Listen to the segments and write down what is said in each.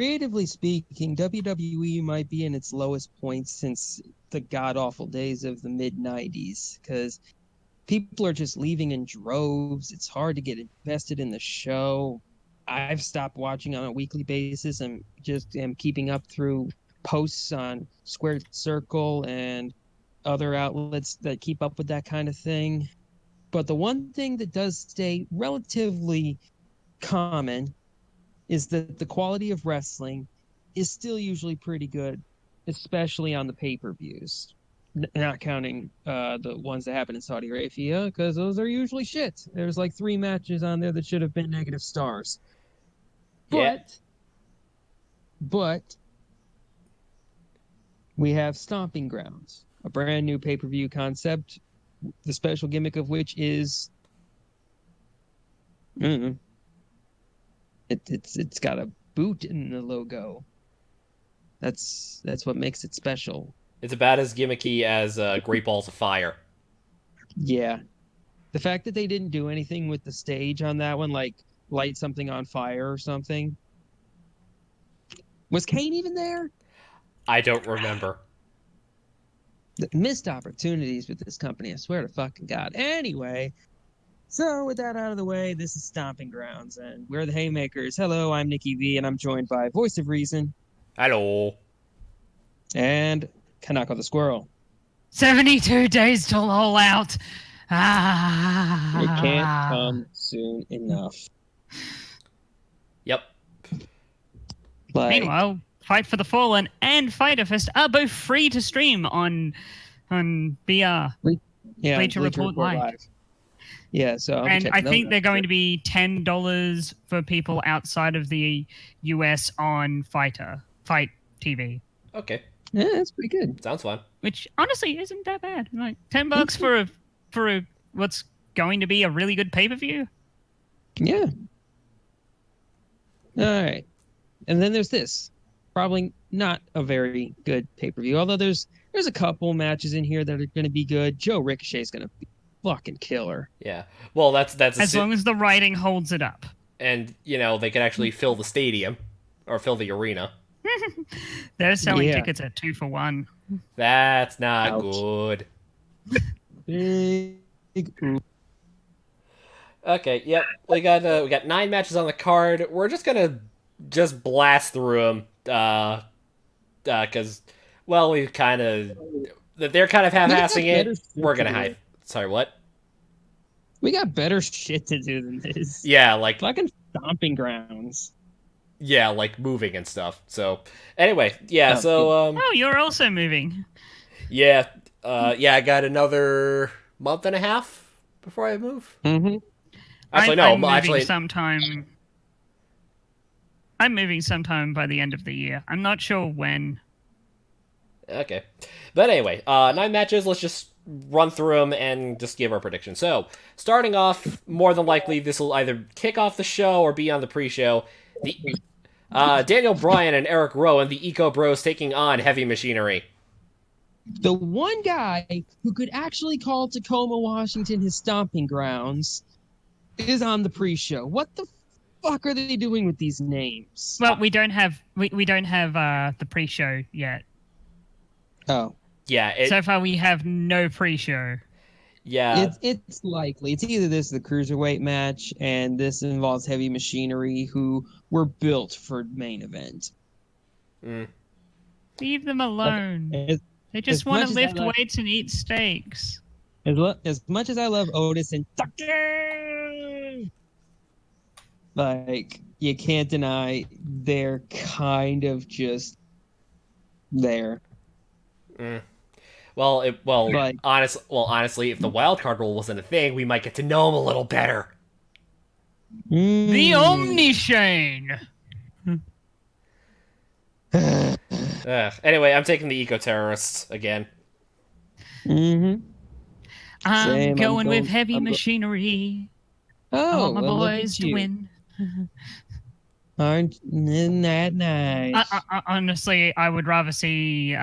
creatively speaking, WWE might be in its lowest point since the god-awful days of the mid-90s, because people are just leaving in droves. It's hard to get invested in the show. I've stopped watching on a weekly basis. I'm just am keeping up through posts on Squared Circle and other outlets that keep up with that kind of thing. But the one thing that does stay relatively common is that the quality of wrestling is still usually pretty good, especially on the pay-per-views. Not counting the ones that happen in Saudi Arabia, because those are usually shit. There's like 3 matches on there that should have been negative stars. Yeah. But we have Stomping Grounds, a brand new pay-per-view concept, the special gimmick of which is it's got a boot in the logo. That's what makes it special. It's about as gimmicky as Great Balls of Fire. Yeah. The fact that they didn't do anything with the stage on that one, like light something on fire or something. Was Kane even there? I don't remember. The missed opportunities with this company, I swear to fucking God. Anyway, so with that out of the way, this is Stomping Grounds, and we're the Haymakers. Hello, I'm Nikki V, and I'm joined by Voice of Reason. Hello. And Kanako the Squirrel. 72 days till all out. It can't come soon enough. Yep. Meanwhile, Fight for the Fallen and Fighter Fest are both free to stream on BR. Bleacher Report Live. Yeah, so and I think they're going to be $10 for people outside of the US on Fight TV. Okay. Yeah, that's pretty good. Sounds fun. Which honestly isn't that bad. Like $10 for a what's going to be a really good pay-per-view. Yeah. All right. And then there's this. Probably not a very good pay-per-view, although there's a couple matches in here that are going to be good. Joe Ricochet's going to be fucking killer. Yeah. Well, that's as long as the writing holds it up. And, they can actually fill the stadium or fill the arena. They're selling tickets at 2 for 1. That's not good. Okay, yep. We got 9 matches on the card. We're just gonna blast through them, because we kind of they're kind of half-assing it. We're gonna hype. Sorry, what? We got better shit to do than this. Yeah, like fucking Stomping Grounds. Yeah, like moving and stuff. So anyway, yeah. Oh, you're also moving. Yeah, I got another month and a half before I move. Mm-hmm. Actually, I'm moving sometime by the end of the year. I'm not sure when. Okay. But anyway, 9 matches. Let's just run through them and just give our predictions. So, starting off, more than likely, this will either kick off the show or be on the pre-show. Daniel Bryan and Eric Rowan, the Eco Bros, taking on Heavy Machinery. The one guy who could actually call Tacoma, Washington his stomping grounds is on the pre-show. What the fuck are they doing with these names? Well, we don't have the pre-show yet. Oh. Yeah. So far, we have no pre-show. Yeah. It's likely. It's either this the Cruiserweight match, and this involves Heavy Machinery, who were built for main event. Leave them alone. They just want to lift weights and eat steaks. As much as I love Otis and Tucker, like, you can't deny they're kind of just there. Honestly, if the wild card rule wasn't a thing, we might get to know him a little better. The Omni-Shane. Anyway, I'm taking the eco-terrorists again. I'm going with Heavy Machinery. I want my boys to win. Aren't that nice? Honestly, I would rather see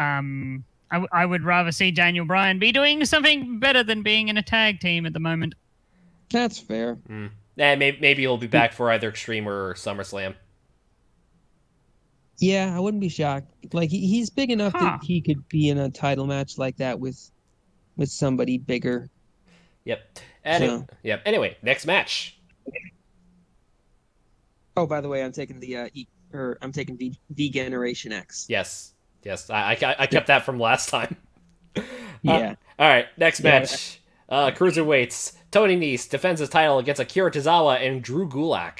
I would rather see Daniel Bryan be doing something better than being in a tag team at the moment. That's fair. Maybe he'll be back for either Extreme or SummerSlam. Yeah, I wouldn't be shocked. Like he's big enough Huh. that he could be in a title match like that with somebody bigger. Yep. So. Anyway, next match. Oh, by the way, I'm taking I'm taking V Generation X. Yes. I kept that from last time. Yeah. All right. Next Yeah. match. Cruiserweights. Tony Nese defends his title against Akira Tozawa and Drew Gulak.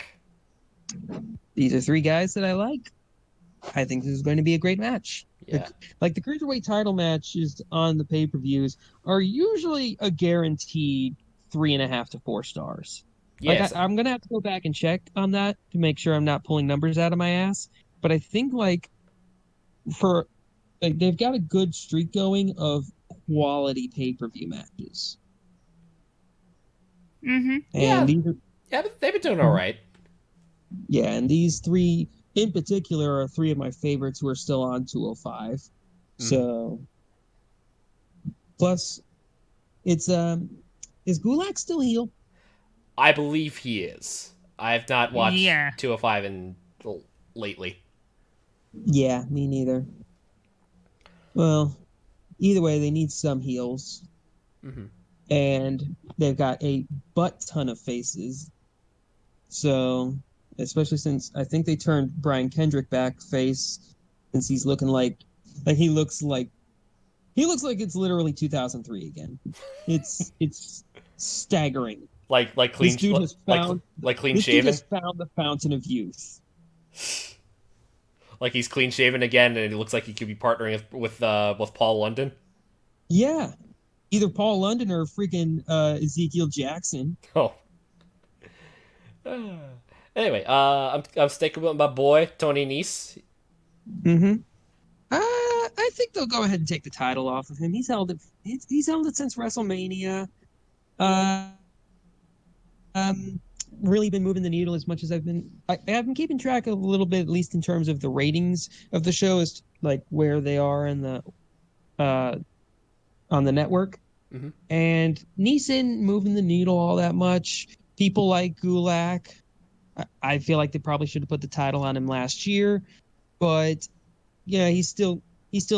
These are three guys that I like. I think this is going to be a great match. Yeah. Like the cruiserweight title matches on the pay-per-views are usually a guaranteed 3.5 to 4 stars. Yes. Like I'm gonna have to go back and check on that to make sure I'm not pulling numbers out of my ass. But I think they've got a good streak going of quality pay-per-view matches. Mm-hmm. And they've been doing all right. Yeah, and these three in particular are three of my favorites who are still on 205. So, plus, is Gulak still heel? I believe he is. I have not watched 205 lately. Yeah, me neither. Well, either way, they need some heels. Mm-hmm. And they've got a butt ton of faces. So, especially since I think they turned Brian Kendrick back face, since he's looking like he looks like it's literally 2003 again. It's staggering. Like clean, this dude has found, like clean this shaven. Dude has found the fountain of youth. Like he's clean shaven again, and it looks like he could be partnering with Paul London. Yeah, either Paul London or freaking Ezekiel Jackson. Oh. Anyway, I'm sticking with my boy Tony Nese. Mm-hmm. I think they'll go ahead and take the title off of him. He's held it. He's held it since WrestleMania. Really been moving the needle as much as I've been. I have been keeping track of a little bit, at least in terms of the ratings of the show, as like where they are in the on the network. Mm-hmm. And Neeson moving the needle all that much. People like Gulak. I feel like they probably should have put the title on him last year, but yeah, he's still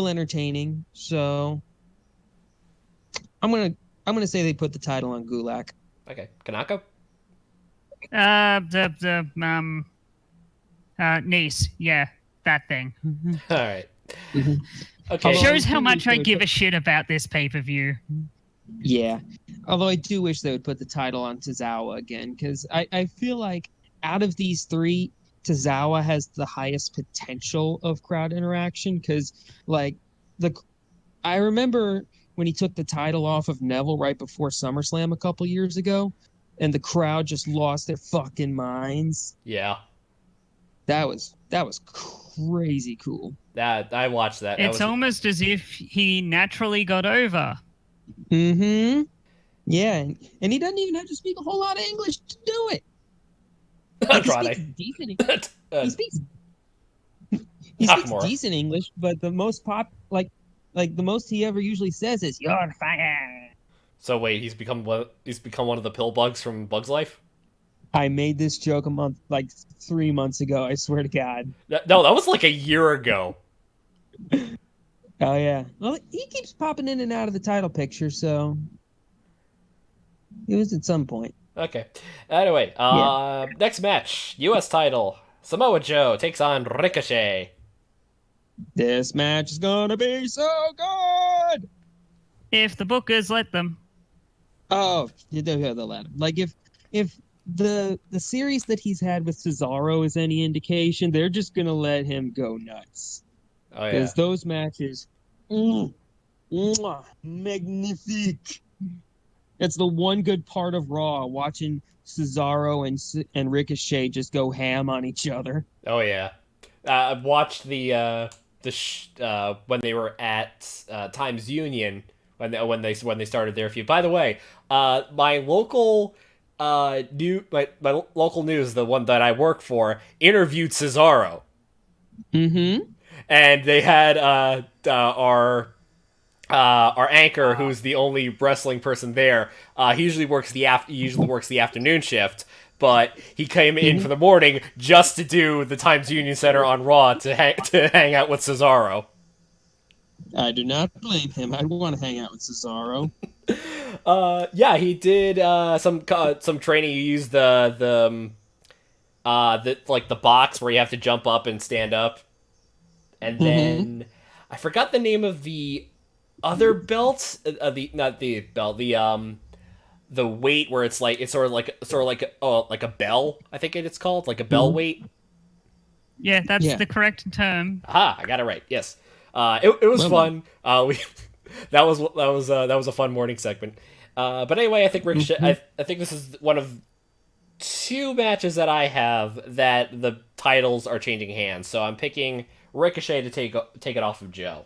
entertaining. So I'm gonna say they put the title on Gulak. Okay, Kanako. Niece, yeah, that thing. All right. Mm-hmm. Okay. Shows how much I give a shit about this pay-per-view. Yeah, although I do wish they would put the title on Tozawa again, because I feel like out of these three, Tozawa has the highest potential of crowd interaction. Because I remember when he took the title off of Neville right before SummerSlam a couple years ago, and the crowd just lost their fucking minds. Yeah, that was crazy cool. That I watched that. It's almost as if he naturally got over. Mm-hmm. Yeah, and he doesn't even have to speak a whole lot of English to do it. Like, he speaks decent English, but the most the most he ever usually says is "You're fire." So wait, he's become one of the pill bugs from Bug's Life? I made this joke 3 months ago. I swear to God. No, that was like a year ago. Oh yeah. Well, he keeps popping in and out of the title picture, so it was at some point. Okay. Anyway, next match, U.S. title. Samoa Joe takes on Ricochet. This match is gonna be so good. If the bookers let them. Oh, they'll let him. Like if the series that he's had with Cesaro is any indication, they're just gonna let him go nuts. Oh yeah. Because those matches, magnifique. That's the one good part of Raw, watching Cesaro and Ricochet just go ham on each other. Oh yeah, I've watched when they were at Times Union when they started their feud. By the way, my local local news, the one that I work for, interviewed Cesaro. Mm-hmm. And they had our anchor, who's the only wrestling person there. He usually works the afternoon shift, but he came in for the morning just to do the Times Union Center on Raw to hang out with Cesaro. I do not blame him. I want to hang out with Cesaro. Yeah, he did some training. He used the box where you have to jump up and stand up, and then I forgot the name of the other belt. The weight where it's sort of like a bell. I think it's called like a bell weight. Yeah, that's the correct term. Aha, I got it right. Yes. It was fun. That was a fun morning segment. But anyway, I think Ricochet. I think this is one of 2 matches that I have that the titles are changing hands. So I'm picking Ricochet to take it off of Joe.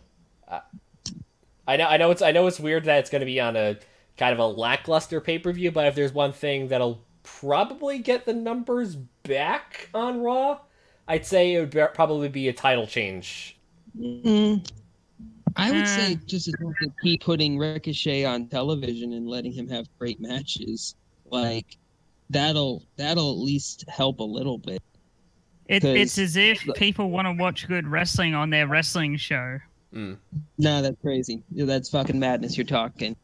I know it's weird that it's going to be on a kind of a lackluster pay-per-view, but if there's one thing that'll probably get the numbers back on Raw, I'd say it would probably be a title change. I would say just as long as keep putting Ricochet on television and letting him have great matches, like that'll at least help a little bit. It's as if people want to watch good wrestling on their wrestling show. No, that's crazy. That's fucking madness you're talking.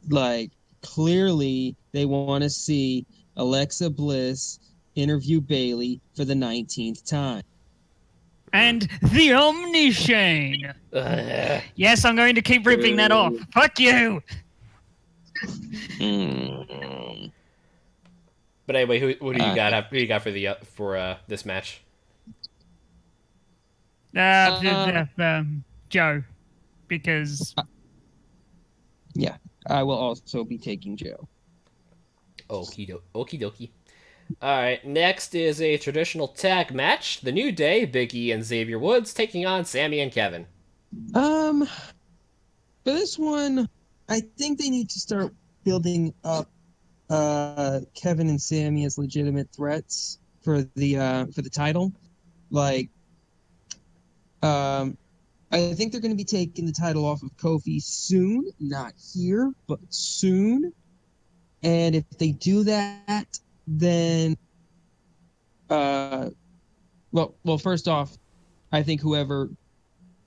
Like, clearly they want to see Alexa Bliss interview Bayley for the 19th time. And the Omnishane. Yes, I'm going to keep ripping that off. Fuck you. But anyway, who do you got? Who you got for this match? Joe, because yeah, I will also be taking Joe. Okie dokie. Alright, next is a traditional tag match. The New Day, Big E and Xavier Woods, taking on Sammy and Kevin. For this one, I think they need to start building up Kevin and Sammy as legitimate threats for the title. Like, I think they're going to be taking the title off of Kofi soon. Not here, but soon. And if they do that, then, first off, I think whoever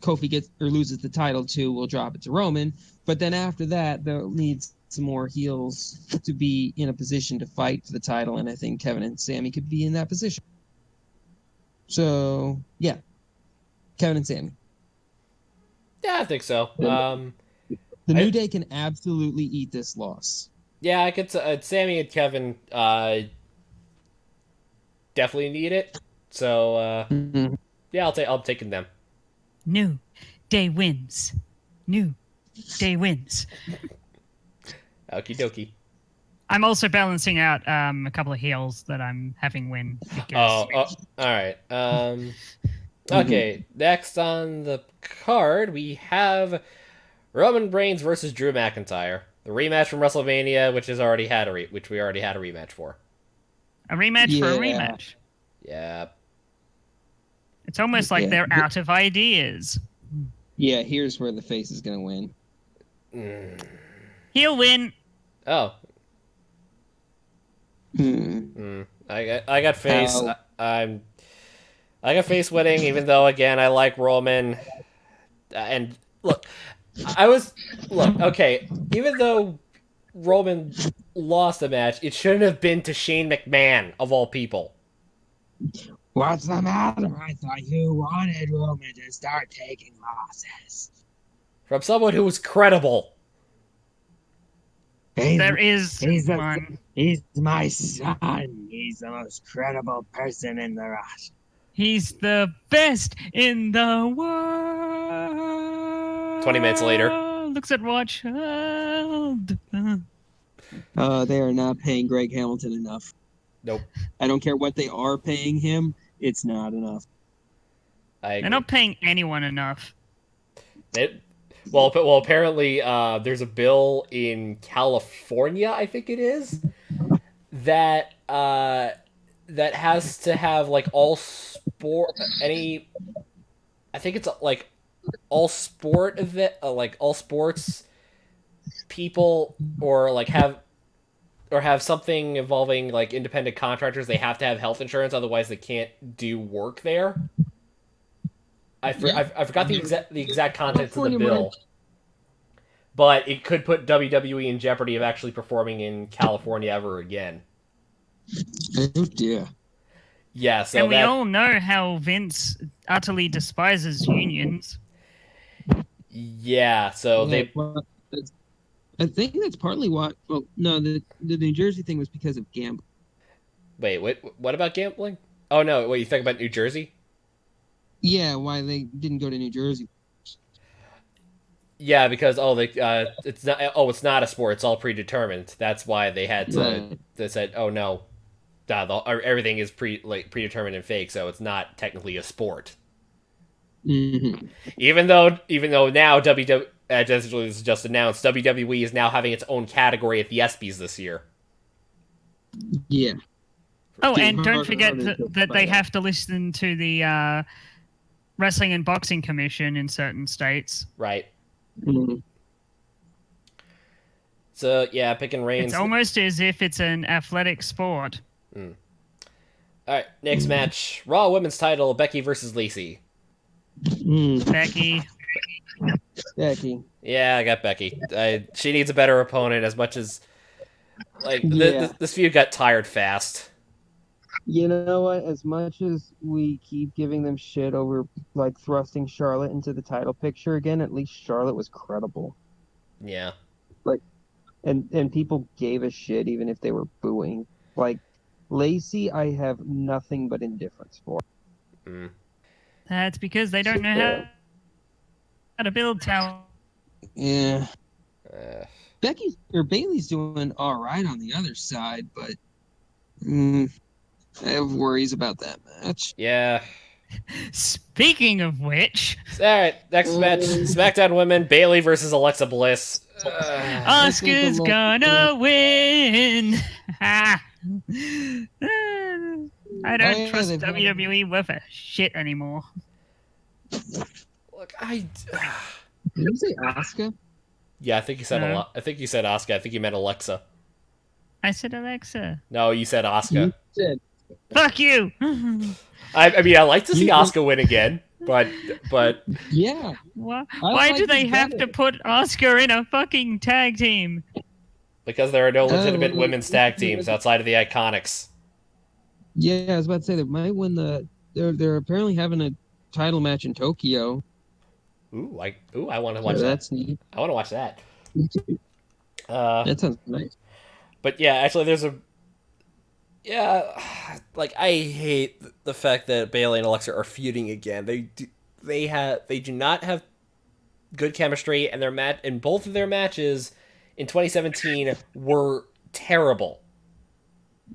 Kofi gets or loses the title to will drop it to Roman. But then after that, they'll need some more heels to be in a position to fight for the title, and I think Kevin and Sammy could be in that position. So, yeah, Kevin and Sammy. Yeah, I think so. The New Day can absolutely eat this loss. Yeah, I could. Sammy and Kevin definitely need it. So yeah, I'm taking them. New Day wins. New Day wins. Okie dokie. I'm also balancing out a couple of heels that I'm having win. Because... all right. Okay, next on the card we have Roman Reigns versus Drew McIntyre. The rematch from WrestleMania, which we already had a rematch for. A rematch for a rematch. Yeah. It's almost like they're out of ideas. Yeah, here's where the face is gonna win. He'll win. Oh. I got face. I got face winning, even though again I like Roman. And look. Okay, even though Roman lost the match, it shouldn't have been to Shane McMahon, of all people. What's the matter? I thought you wanted Roman to start taking losses. From someone who was credible. He's my son. He's the most credible person in the roster. He's the best in the world. 20 minutes later. Looks at watch. They are not paying Greg Hamilton enough. Nope. I don't care what they are paying him. It's not enough. They're not paying anyone enough. Well, apparently there's a bill in California, I think it is, that has to have like all sport I think it's like all sport event, like all sports people, or like have have something involving like independent contractors. They have to have health insurance, otherwise they can't do work there. I forgot the exact contents of the bill, but it could put WWE in jeopardy of actually performing in California ever again. Oh dear. Yeah, so and we all know how Vince utterly despises unions. Yeah, so Yeah, I think that's partly why. Well, no, the New Jersey thing was because of gambling. Wait, what about gambling? Oh no, wait, you think about New Jersey? Yeah, why they didn't go to New Jersey. Yeah, because it's not a sport. It's all predetermined. That's why they had to. Right. They said, oh no, everything is predetermined and fake, so it's not technically a sport. Mm-hmm. Even though now just announced, WWE is now having its own category at the ESPYs this year. Yeah. Oh, and don't forget that they have to listen to the Wrestling and Boxing Commission in certain states. Right. Mm-hmm. So yeah, picking reigns. It's almost as if it's an athletic sport. All right, next match: Raw Women's Title, Becky versus Lacey. Becky. Yeah, I got Becky. She needs a better opponent. As much as this feud got tired fast. You know what? As much as we keep giving them shit over like thrusting Charlotte into the title picture again, at least Charlotte was credible. Yeah. Like, and people gave a shit even if they were booing. Like, Lacey, I have nothing but indifference for. That's because they don't know how to build talent. Yeah. Bayley's doing all right on the other side, but I have worries about that match. Yeah. Speaking of which, all right, next match: SmackDown Women, Bayley versus Alexa Bliss. Asuka's gonna win. I don't trust WWE with a shit anymore. Look, Did you say Asuka? Yeah, I think you said I think you said Asuka. I think you meant Alexa. I said Alexa. No, you said Asuka. You said. Fuck you. I mean, I like to see Asuka win again, but yeah. Why do they have to put Asuka in a fucking tag team? Because there are no legitimate women's tag teams outside of the Iconics. Yeah, I was about to say they might win the. They're apparently having a title match in Tokyo. I want to watch that. That's neat. I want to watch that. That sounds nice. But yeah, actually, like I hate the fact that Bayley and Alexa are feuding again. They do not have good chemistry, and both of their matches in 2017 were terrible.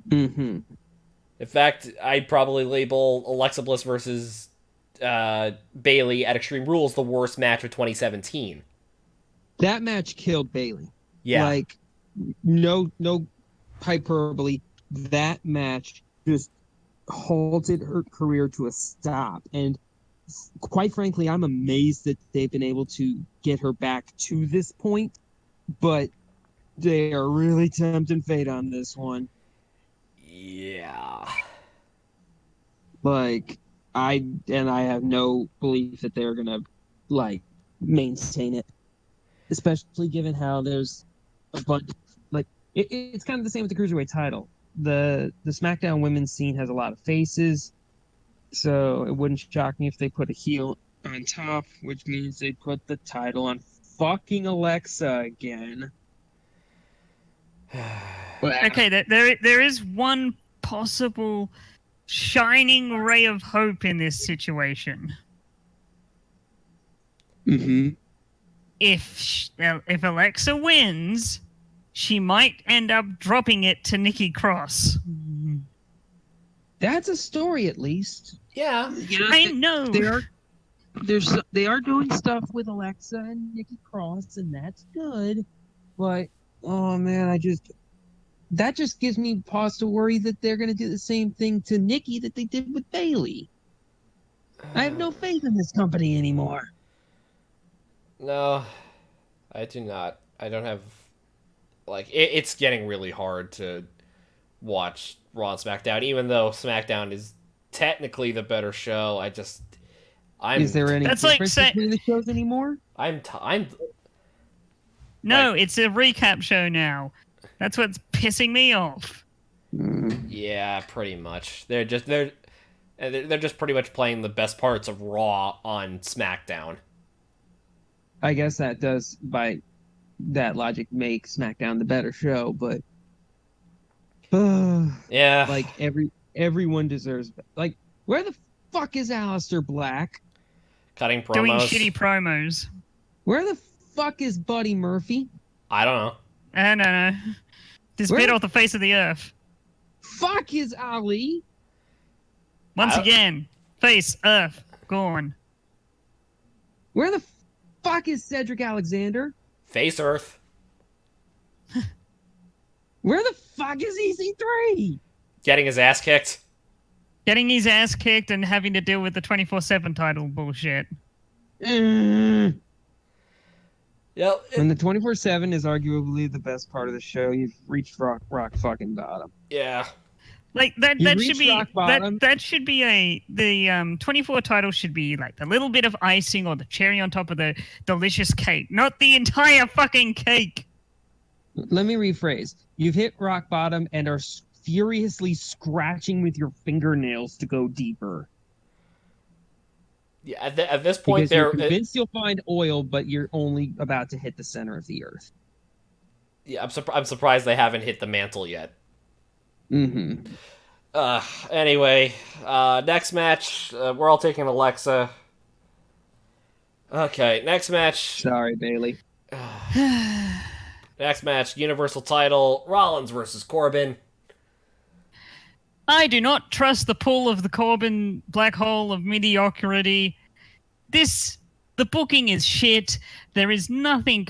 Mm-hmm. In fact, I'd probably label Alexa Bliss versus Bayley at Extreme Rules the worst match of 2017. That match killed Bayley. Yeah. Like, no hyperbole. That match just halted her career to a stop. And quite frankly, I'm amazed that they've been able to get her back to this point. But they are really tempting fate on this one. Yeah. Like, I have no belief that they're gonna like maintain it, especially given how there's a bunch. Like, it's kind of the same with the cruiserweight title. The SmackDown women's scene has a lot of faces, so it wouldn't shock me if they put a heel on top, which means they put the title on fucking Alexa again. Okay, there is one possible shining ray of hope in this situation. Mm-hmm. If Alexa wins, she might end up dropping it to Nikki Cross. That's a story, at least. Yeah. I know. They are doing stuff with Alexa and Nikki Cross, and that's good. But oh man, that just gives me pause to worry that they're going to do the same thing to Nikki that they did with Bayley. I have no faith in this company anymore. No, I do not. I don't have like it's getting really hard to watch Raw and SmackDown, even though SmackDown is technically the better show. Is there any difference between the shows anymore? No, it's a recap show now. That's what's pissing me off. Yeah, pretty much. They're just pretty much playing the best parts of Raw on SmackDown. I guess that does, by that logic, make SmackDown the better show, but yeah, like everyone deserves. Like, where the fuck is Aleister Black? Cutting promos. Doing shitty promos. Where the fuck is Buddy Murphy? I don't know. I don't know. Disappeared off the face of the earth. Fuck is Ali? Once again, face, earth, gone. Where the fuck is Cedric Alexander? Face Earth. Where the fuck is EC3? Getting his ass kicked. Getting his ass kicked and having to deal with the 24/7 title bullshit. Yep. Yep. When the 24/7 is arguably the best part of the show, you've reached rock fucking bottom. Yeah. Like that should be the 24 title should be like the little bit of icing or the cherry on top of the delicious cake, not the entire fucking cake. Let me rephrase. You've hit rock bottom and are furiously scratching with your fingernails to go deeper. Yeah, at this point, because you're convinced you'll find oil, but you're only about to hit the center of the earth. Yeah, I'm surprised they haven't hit the mantle yet. Mm-hmm. Anyway, next match, we're all taking Alexa. Okay, next match. Sorry, Bayley. Next match, Universal title, Rollins versus Corbin. I do not trust the pull of the Corbin black hole of mediocrity. The booking is shit. There is nothing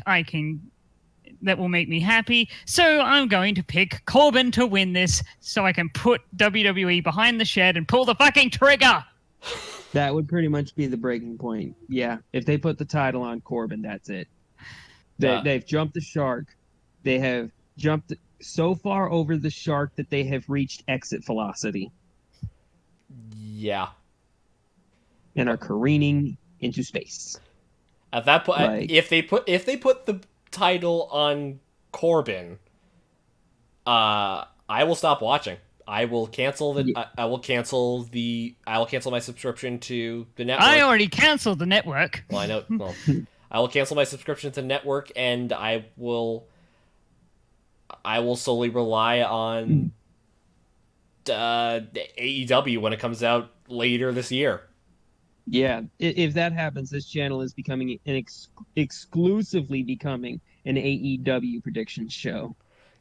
that will make me happy. So I'm going to pick Corbin to win this so I can put WWE behind the shed and pull the fucking trigger. That would pretty much be the breaking point. Yeah, if they put the title on Corbin, that's it. They've jumped the shark. They have jumped so far over the shark that they have reached exit velocity. Yeah. And are careening into space. At that point, if they put the title on Corbin, I will stop watching. I will cancel I will cancel my subscription to the network. I already canceled the network. Well, I know. Well, I will cancel my subscription to the network, and I will solely rely on AEW when it comes out later this year. Yeah, if that happens, this channel is becoming exclusively becoming an AEW predictions show.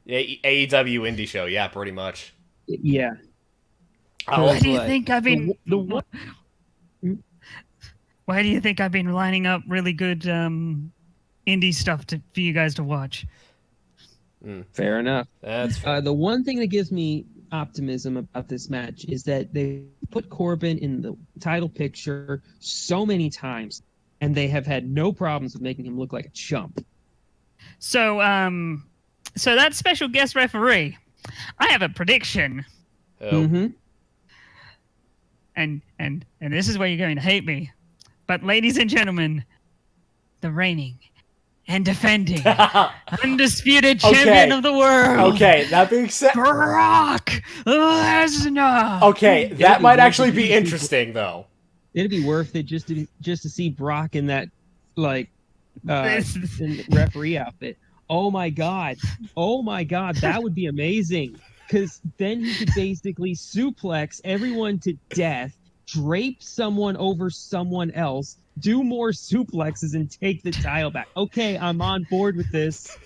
AEW indie show, yeah, pretty much. Yeah. Why do you think I've been? Why do you think I've been lining up really good indie stuff for you guys to watch? Fair enough. That's the one thing that gives me optimism about this match is that they put Corbin in the title picture so many times, and they have had no problems with making him look like a chump. So that special guest referee, I have a prediction. Oh. Mm-hmm. And this is where you're going to hate me. But ladies and gentlemen, the reigning and defending undisputed champion of the world. Okay, that being said, Brock Lesnar. Okay, that might actually be interesting, though. It'd be worth it just to see Brock in that in referee outfit. Oh my god, that would be amazing. Because then he could basically suplex everyone to death, drape someone over someone else, do more suplexes, and take the title back. Okay, I'm on board with this.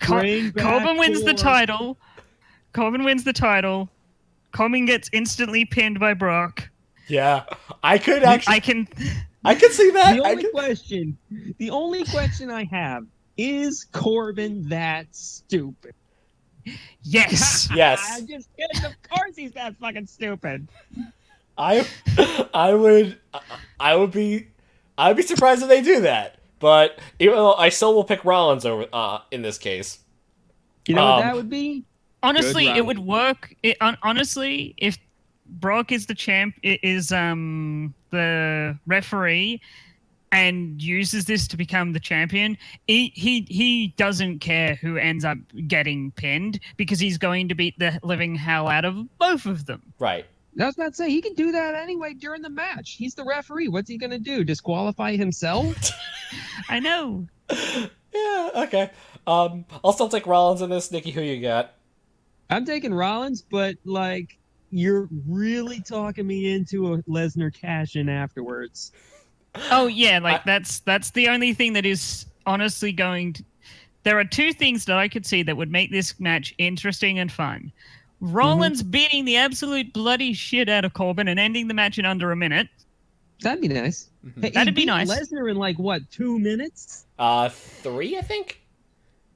Corbin wins the title. Corbin gets instantly pinned by Brock. Yeah, I could actually. I can see that. The only question I have is Corbin that stupid? Yes. Yes. I'm just kidding. Of course he's that fucking stupid. I would be surprised if they do that. But even though I still will pick Rollins over in this case. You know what that would be? Honestly, Good it would rally. work. Honestly, if Brock is the the referee and uses this to become the champion, he doesn't care who ends up getting pinned because he's going to beat the living hell out of both of them. Right. I was about to say, he can do that anyway during the match. He's the referee. What's he going to do? Disqualify himself? I know. Yeah, okay. I'll still take Rollins in this. Nikki, who you got? I'm taking Rollins, but, like, you're really talking me into a Lesnar cash-in afterwards. Oh, yeah, like, that's the only thing that is honestly going to... There are two things that I could see that would make this match interesting and fun. Rollins beating the absolute bloody shit out of Corbin and ending the match in under a minute. That'd be nice. Hey, That'd be nice. Lesnar in, like, what, 2 minutes? 3, I think?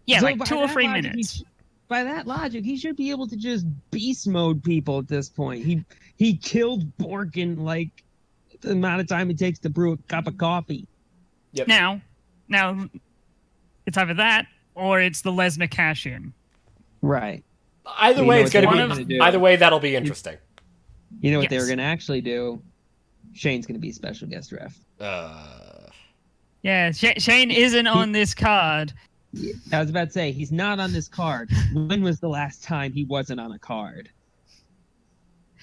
Yeah, So like by 2 or that 3 logic, minutes. By that logic, he should be able to just beast mode people at this point. He killed Bork in, like, the amount of time it takes to brew a cup of coffee. Yep. Now, it's either that or it's the Lesnar cash-in. Right. Either way, it's going to be... Either way, that'll be interesting. You know what they were going to actually do? Shane's going to be a special guest ref. Yeah, Shane isn't on this card. I was about to say, he's not on this card. When was the last time he wasn't on a card?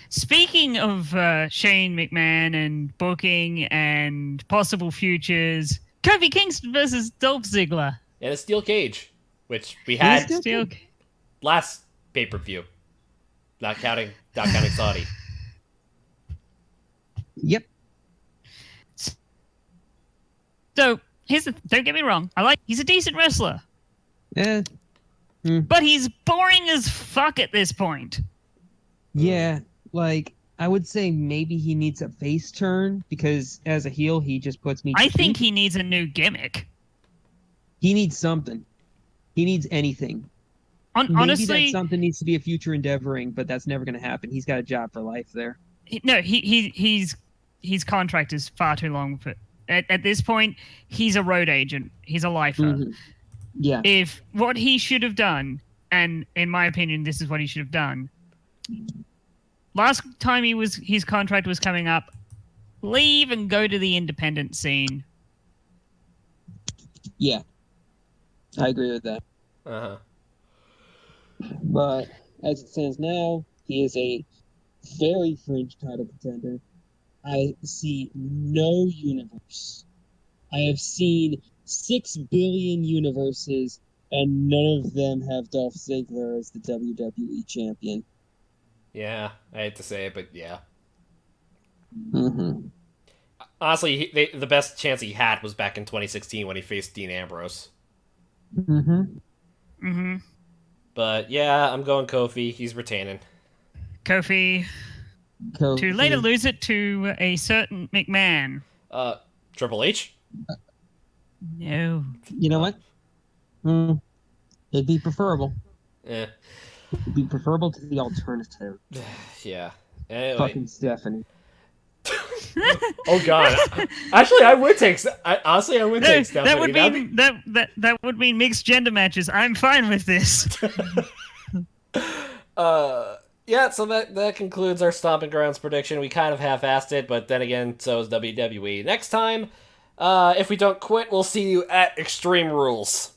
Speaking of Shane McMahon and booking and possible futures, Kofi Kingston versus Dolph Ziggler. And a steel cage, which we had last pay-per-view. Not counting Saudi. Yep. So don't get me wrong. He's a decent wrestler. But he's boring as fuck at this point. Yeah, like, I would say maybe he needs a face turn because as a heel, he just puts me... I think he needs a new gimmick. He needs something. He needs anything. Honestly, maybe that something needs to be a future endeavoring, but that's never going to happen. He's got a job for life there. No, his contract is far too long for... At this point, he's a road agent. He's a lifer. Yeah. If what he should have done, and in my opinion, this is what he should have done. Last time his contract was coming up, leave and go to the independent scene. Yeah. I agree with that. Uh-huh. But as it stands now, he is a very fringe title contender. I see no universe. I have seen 6 billion universes, and none of them have Dolph Ziggler as the WWE champion. Yeah, I hate to say it, but yeah. Honestly, the best chance he had was back in 2016 when he faced Dean Ambrose. But yeah, I'm going Kofi. He's retaining. Kofi. To later lose it to a certain McMahon. Triple H? No. You know what? It'd be preferable. Yeah. It'd be preferable to the alternative. Yeah. Anyway. Fucking Stephanie. Oh god. Actually, I would take. Honestly, I would take Stephanie. That would mean mixed gender matches. I'm fine with this. Yeah, so that concludes our Stomping Grounds prediction. We kind of half-assed it, but then again, so is WWE. Next time, if we don't quit, we'll see you at Extreme Rules.